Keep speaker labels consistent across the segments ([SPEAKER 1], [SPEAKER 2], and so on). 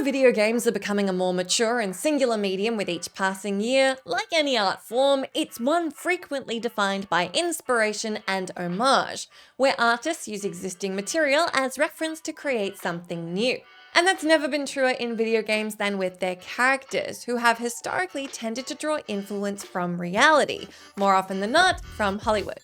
[SPEAKER 1] Though video games are becoming a more mature and singular medium with each passing year, like any art form, it's one frequently defined by inspiration and homage, where artists use existing material as reference to create something new. And that's never been truer in video games than with their characters, who have historically tended to draw influence from reality, more often than not from Hollywood.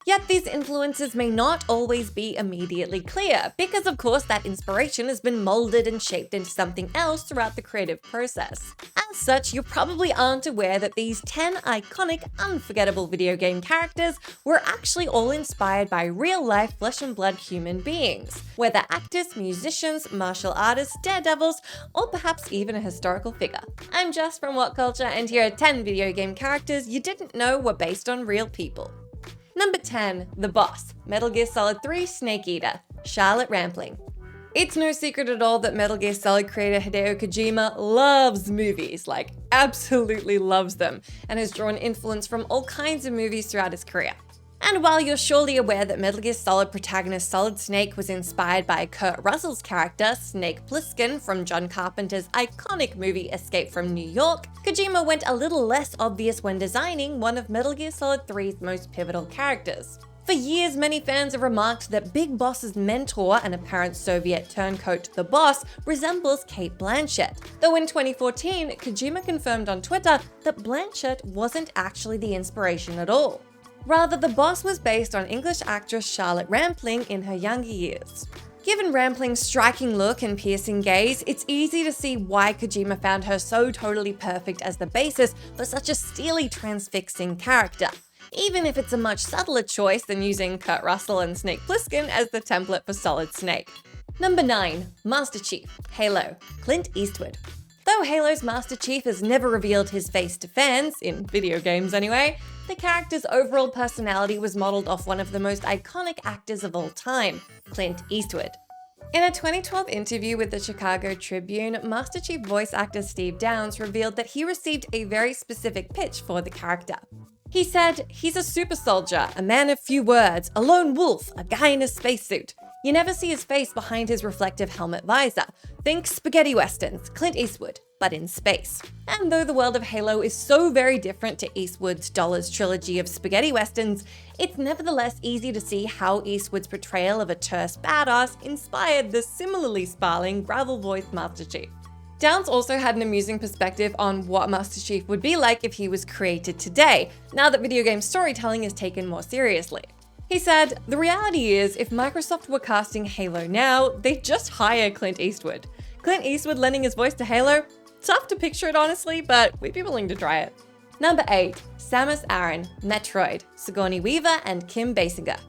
[SPEAKER 1] Yet these influences may not always be immediately clear, because of course that inspiration has been molded and shaped into something else throughout the creative process. As such, you probably aren't aware that these 10 iconic, unforgettable video game characters were actually all inspired by real-life flesh and blood human beings, whether actors, musicians, martial artists, daredevils, or perhaps even a historical figure. I'm Jess from WhatCulture, and here are 10 video game characters you didn't know were based on real people. Number 10, the boss, Metal Gear Solid 3 Snake Eater, Charlotte Rampling. It's no secret at all that Metal Gear Solid creator Hideo Kojima loves movies, like absolutely loves them, and has drawn influence from all kinds of movies throughout his career. And while you're surely aware that Metal Gear Solid protagonist Solid Snake was inspired by Kurt Russell's character, Snake Plissken, from John Carpenter's iconic movie Escape from New York, Kojima went a little less obvious when designing one of Metal Gear Solid 3's most pivotal characters. For years, many fans have remarked that Big Boss's mentor, an apparent Soviet turncoat, the Boss, resembles Cate Blanchett, though in 2014, Kojima confirmed on Twitter that Blanchett wasn't actually the inspiration at all. Rather, the Boss was based on English actress Charlotte Rampling in her younger years. Given Rampling's striking look and piercing gaze, it's easy to see why Kojima found her so totally perfect as the basis for such a steely, transfixing character, even if it's a much subtler choice than using Kurt Russell and Snake Plissken as the template for Solid Snake. Number 9, Master Chief, Halo, Clint Eastwood. Though Halo's Master Chief has never revealed his face to fans, in video games anyway, the character's overall personality was modeled off one of the most iconic actors of all time, Clint Eastwood. In a 2012 interview with the Chicago Tribune, Master Chief voice actor Steve Downes revealed that he received a very specific pitch for the character. He said, "He's a super soldier, a man of few words, a lone wolf, a guy in a spacesuit. You never see his face behind his reflective helmet visor. Think spaghetti westerns, Clint Eastwood, but in space." And though the world of Halo is so very different to Eastwood's Dollars trilogy of spaghetti westerns, it's nevertheless easy to see how Eastwood's portrayal of a terse badass inspired the similarly sparkling, gravel-voiced Master Chief. Downes also had an amusing perspective on what Master Chief would be like if he was created today, now that video game storytelling is taken more seriously. He said, "The reality is, if Microsoft were casting Halo now, they'd just hire Clint Eastwood. Clint Eastwood lending his voice to Halo? Tough to picture it honestly, but we'd be willing to try it." Number 8, Samus Aran, Metroid, Sigourney Weaver and Kim Basinger.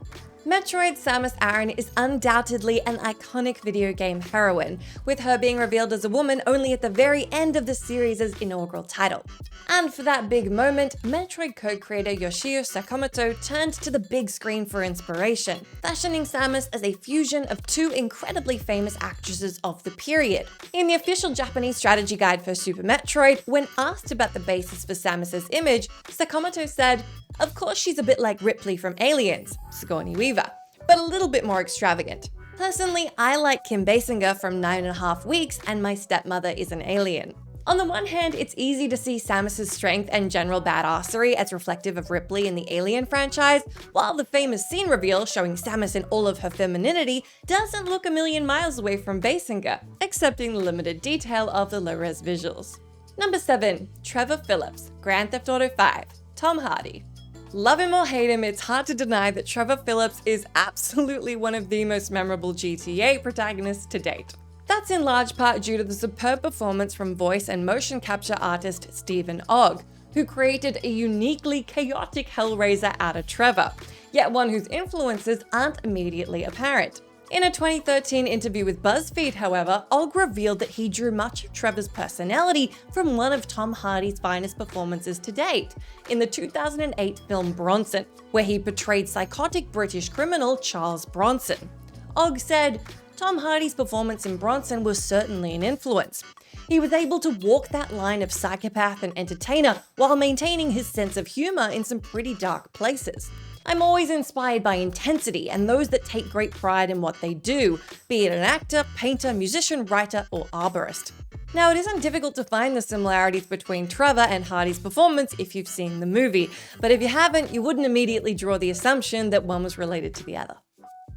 [SPEAKER 1] Metroid Samus Aran is undoubtedly an iconic video game heroine, with her being revealed as a woman only at the very end of the series' inaugural title. And for that big moment, Metroid co-creator Yoshio Sakamoto turned to the big screen for inspiration, fashioning Samus as a fusion of two incredibly famous actresses of the period. In the official Japanese strategy guide for Super Metroid, when asked about the basis for Samus's image, Sakamoto said, "Of course she's a bit like Ripley from Aliens, Sigourney Weaver, but a little bit more extravagant. Personally, I like Kim Basinger from 9.5 Weeks and My Stepmother is an Alien." On the one hand, it's easy to see Samus's strength and general badassery as reflective of Ripley in the Alien franchise, while the famous scene reveal showing Samus in all of her femininity doesn't look a million miles away from Basinger, excepting the limited detail of the low-res visuals. Number 7, Trevor Phillips, Grand Theft Auto 5, Tom Hardy. Love him or hate him, it's hard to deny that Trevor Phillips is absolutely one of the most memorable GTA protagonists to date. That's in large part due to the superb performance from voice and motion capture artist Stephen Ogg, who created a uniquely chaotic Hellraiser out of Trevor, yet one whose influences aren't immediately apparent. In a 2013 interview with BuzzFeed, however, Ogg revealed that he drew much of Trevor's personality from one of Tom Hardy's finest performances to date, in the 2008 film Bronson, where he portrayed psychotic British criminal Charles Bronson. Ogg said, "Tom Hardy's performance in Bronson was certainly an influence. He was able to walk that line of psychopath and entertainer while maintaining his sense of humor in some pretty dark places. I'm always inspired by intensity and those that take great pride in what they do, be it an actor, painter, musician, writer, or arborist." Now, it isn't difficult to find the similarities between Trevor and Hardy's performance if you've seen the movie, but if you haven't, you wouldn't immediately draw the assumption that one was related to the other.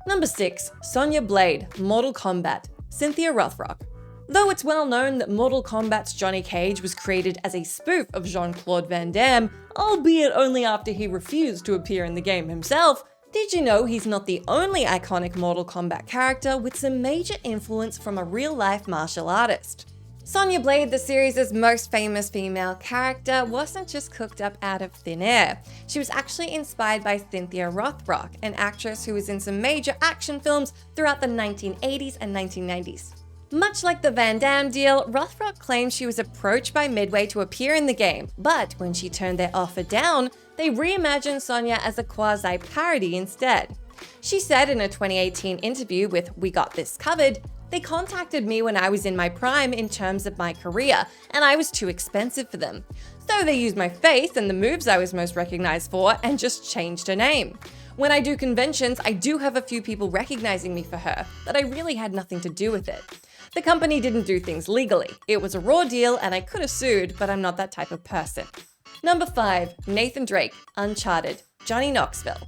[SPEAKER 1] Number 6. Sonya Blade, Mortal Kombat, Cynthia Rothrock. Though it's well known that Mortal Kombat's Johnny Cage was created as a spoof of Jean-Claude Van Damme, albeit only after he refused to appear in the game himself, did you know he's not the only iconic Mortal Kombat character with some major influence from a real-life martial artist? Sonya Blade, the series' most famous female character, wasn't just cooked up out of thin air. She was actually inspired by Cynthia Rothrock, an actress who was in some major action films throughout the 1980s and 1990s. Much like the Van Damme deal, Rothrock claims she was approached by Midway to appear in the game, but when she turned their offer down, they reimagined Sonya as a quasi-parody instead. She said in a 2018 interview with We Got This Covered, "They contacted me when I was in my prime in terms of my career, and I was too expensive for them. So they used my face and the moves I was most recognized for and just changed her name. When I do conventions, I do have a few people recognizing me for her, but I really had nothing to do with it. The company didn't do things legally. It was a raw deal and I could have sued, but I'm not that type of person." Number 5. Nathan Drake, Uncharted, Johnny Knoxville.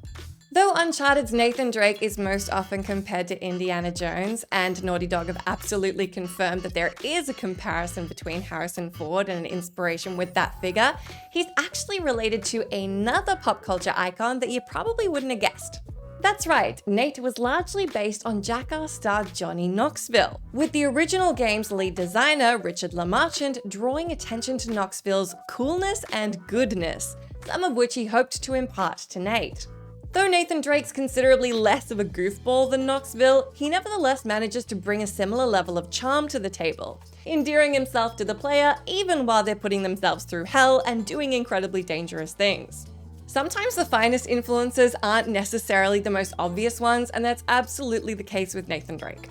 [SPEAKER 1] Though Uncharted's Nathan Drake is most often compared to Indiana Jones, and Naughty Dog have absolutely confirmed that there is a comparison between Harrison Ford and an inspiration with that figure, he's actually related to another pop culture icon that you probably wouldn't have guessed. That's right, Nate was largely based on Jackass star Johnny Knoxville, with the original game's lead designer, Richard LaMarchand, drawing attention to Knoxville's coolness and goodness, some of which he hoped to impart to Nate. Though Nathan Drake's considerably less of a goofball than Knoxville, he nevertheless manages to bring a similar level of charm to the table, endearing himself to the player even while they're putting themselves through hell and doing incredibly dangerous things. Sometimes the finest influences aren't necessarily the most obvious ones, and that's absolutely the case with Nathan Drake.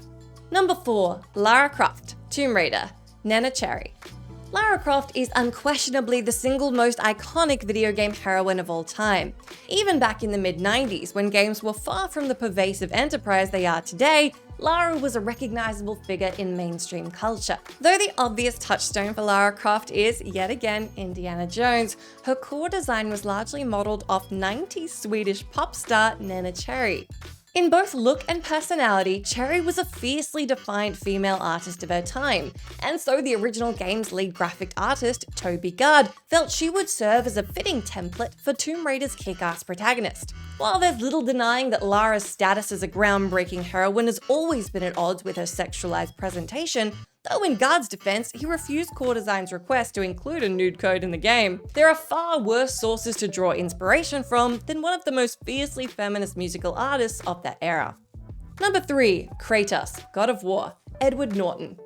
[SPEAKER 1] Number 4. Lara Croft, Tomb Raider, Nana Cherry. Lara Croft is unquestionably the single most iconic video game heroine of all time. Even back in the mid-90s, when games were far from the pervasive enterprise they are today, Lara was a recognizable figure in mainstream culture. Though the obvious touchstone for Lara Croft is, yet again, Indiana Jones, her core design was largely modeled off 90s Swedish pop star Nana Cherry. In both look and personality, Cherry was a fiercely defined female artist of her time, and so the original game's lead graphic artist, Toby Gard, felt she would serve as a fitting template for Tomb Raider's kick-ass protagonist. While there's little denying that Lara's status as a groundbreaking heroine has always been at odds with her sexualized presentation, though in Gard's defense, he refused Core Design's request to include a nude code in the game, there are far worse sources to draw inspiration from than one of the most fiercely feminist musical artists of that era. Number 3. Kratos, God of War, Edward Norton.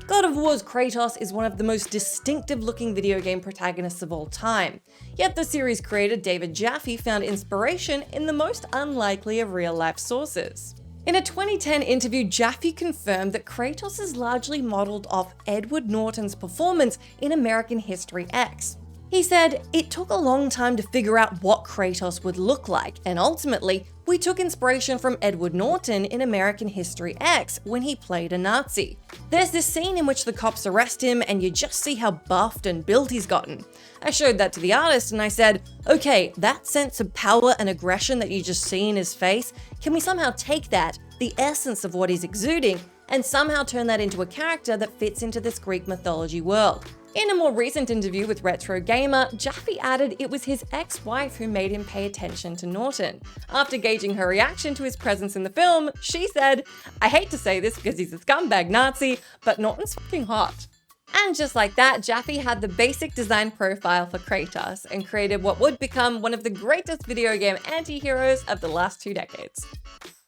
[SPEAKER 1] God of War's Kratos is one of the most distinctive-looking video game protagonists of all time, yet the series creator David Jaffe found inspiration in the most unlikely of real-life sources. In a 2010 interview, Jaffe confirmed that Kratos is largely modeled off Edward Norton's performance in American History X. He said, "It took a long time to figure out what Kratos would look like, and ultimately, we took inspiration from Edward Norton in American History X when he played a Nazi. There's this scene in which the cops arrest him and you just see how buffed and built he's gotten. I showed that to the artist and I said, okay, that sense of power and aggression that you just see in his face, can we somehow take that, the essence of what he's exuding, and somehow turn that into a character that fits into this Greek mythology world?" In a more recent interview with Retro Gamer, Jaffe added it was his ex-wife who made him pay attention to Norton. After gauging her reaction to his presence in the film, she said, "I hate to say this because he's a scumbag Nazi, but Norton's fucking hot." And just like that, Jaffe had the basic design profile for Kratos and created what would become one of the greatest video game anti-heroes of the last 2 decades.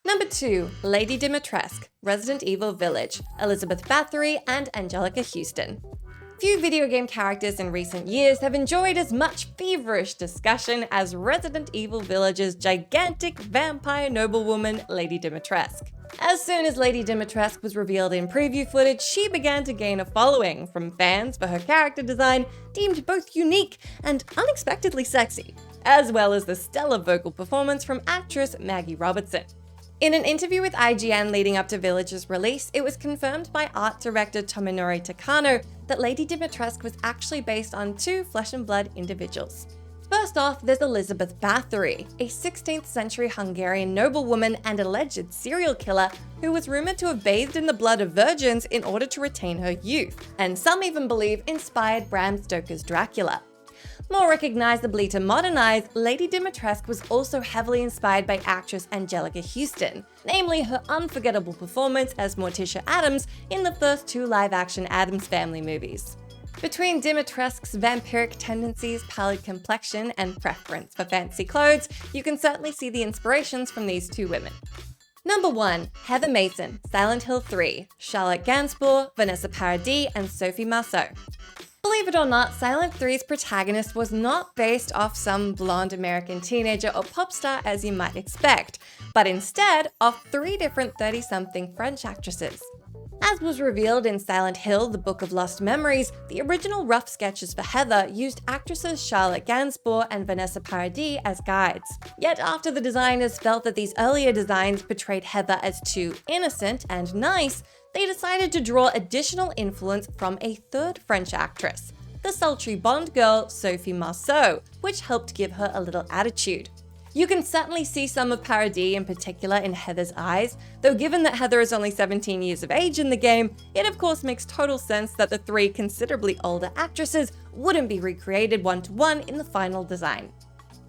[SPEAKER 1] Number 2. Lady Dimitrescu, Resident Evil Village, Elizabeth Bathory and Angelica Houston. Few video game characters in recent years have enjoyed as much feverish discussion as Resident Evil Village's gigantic vampire noblewoman, Lady Dimitrescu. As soon as Lady Dimitrescu was revealed in preview footage, she began to gain a following from fans for her character design, deemed both unique and unexpectedly sexy, as well as the stellar vocal performance from actress Maggie Robertson. In an interview with IGN leading up to Village's release, it was confirmed by art director Tominori Takano that Lady Dimitrescu was actually based on two flesh and blood individuals. First off, there's Elizabeth Bathory, a 16th century Hungarian noblewoman and alleged serial killer who was rumored to have bathed in the blood of virgins in order to retain her youth, and some even believe inspired Bram Stoker's Dracula. More recognizably to modern eyes, Lady Dimitrescu was also heavily inspired by actress Angelica Houston, namely her unforgettable performance as Morticia Addams in the first two live-action Addams Family movies. Between Dimitrescu's vampiric tendencies, pallid complexion, and preference for fancy clothes, you can certainly see the inspirations from these two women. Number 1. Heather Mason, Silent Hill 3, Charlotte Gainsbourg, Vanessa Paradis, and Sophie Marceau. Believe it or not, Silent 3's protagonist was not based off some blonde American teenager or pop star as you might expect, but instead off 3 different 30-something French actresses. As was revealed in Silent Hill: The Book of Lost Memories, the original rough sketches for Heather used actresses Charlotte Gainsbourg and Vanessa Paradis as guides. Yet after the designers felt that these earlier designs portrayed Heather as too innocent and nice, they decided to draw additional influence from a third French actress, the sultry Bond girl Sophie Marceau, which helped give her a little attitude. You can certainly see some of Paradis in particular in Heather's eyes, though given that Heather is only 17 years of age in the game, it of course makes total sense that the 3 considerably older actresses wouldn't be recreated one-to-one in the final design.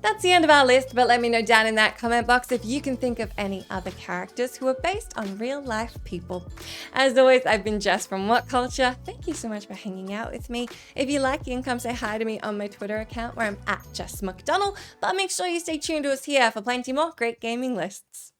[SPEAKER 1] That's the end of our list, but let me know down in that comment box if you can think of any other characters who are based on real-life people. As always, I've been Jess from WhatCulture. Thank you so much for hanging out with me. If you like, you can come say hi to me on my Twitter account where I'm @JessMcDonald, but make sure you stay tuned to us here for plenty more great gaming lists.